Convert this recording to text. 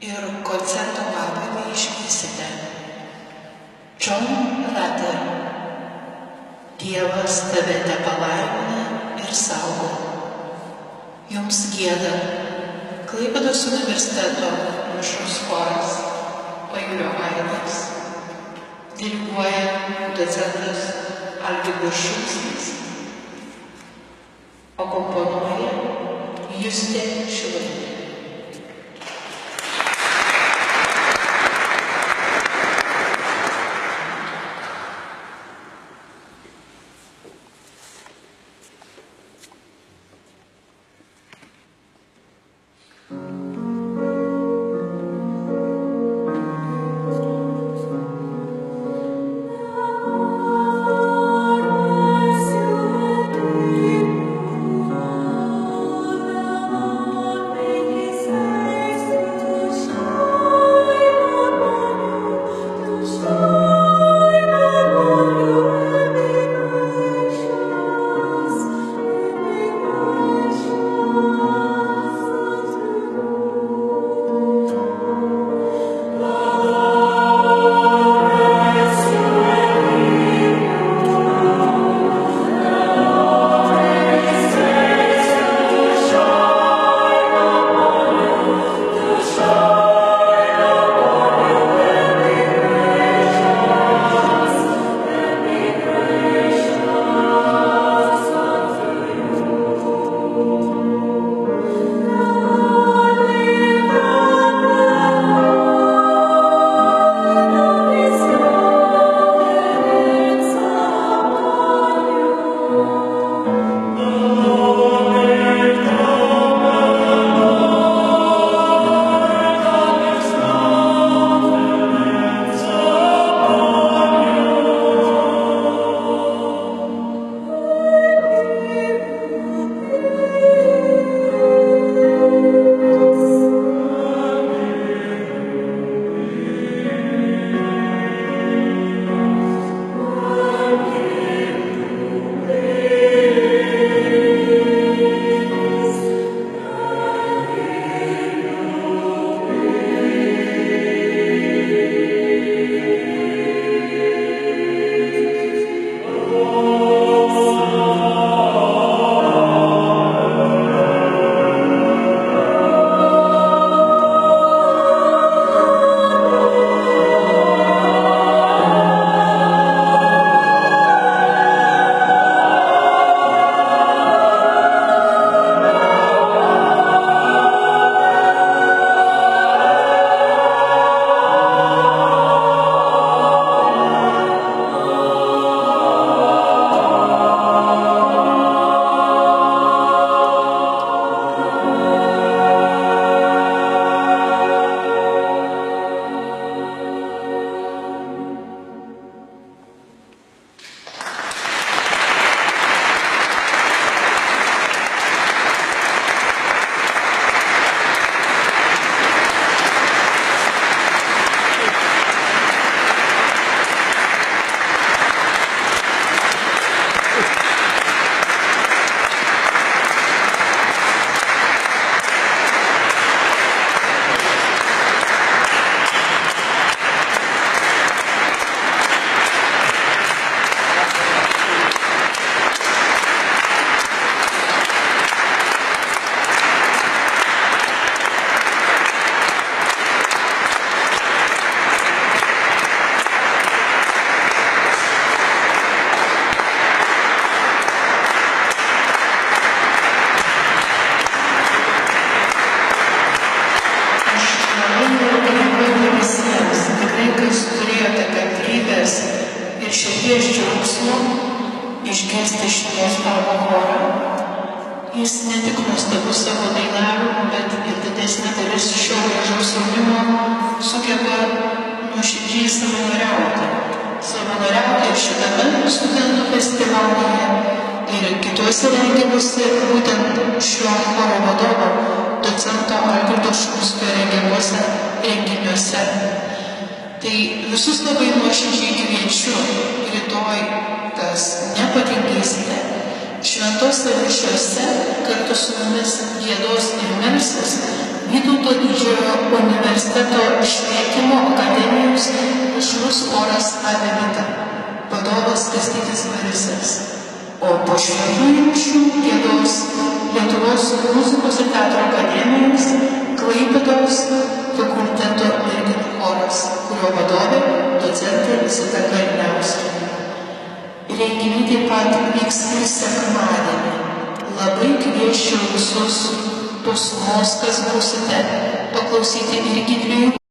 ir koncerto pabaigai išgirsite John Rutter. Dievas tave tepalaimina ir saugo. Jums gieda Klaipėdos universiteto mišrus choras Pajūrio aidas. Diriguoja docentas Algirdas Šulcas, o komponuoja Justė Šilaitė. Išgirsti šitos savo chorą. Jis ne tik nuostabus savo dainavimu, bet ir didesnė dalis šio gražaus jaunimo sugeba nuoširdžiai savanoriauti. Savanoriauti šitame studentų festivalyje ir kituose rengimuose, būtent šio choro vadovo docento Algirdo Šulskio rengiamuose renginiuose. Tai visus labai nuoširdžiai kviečiu rytoj, kas nepatingėsite, šventose mišiose kartu su mumis giedos ir melsis Vytauto Didžiojo universiteto universiteto švietimo akademijos mišrus choras Ave Vita, vadovas Kastytis Barisas. O po šventųjų mišių giedos Lietuvos muzikos ir teatro akademijos Klaipėdos fakulteto merginų choras, kurio vadovė docentė Zita Karniauskienė. Renginiai taip pat vyks ir sekmadienį. Labai kviesčiau visus tos mos, kas būsite, paklausyti irgi 2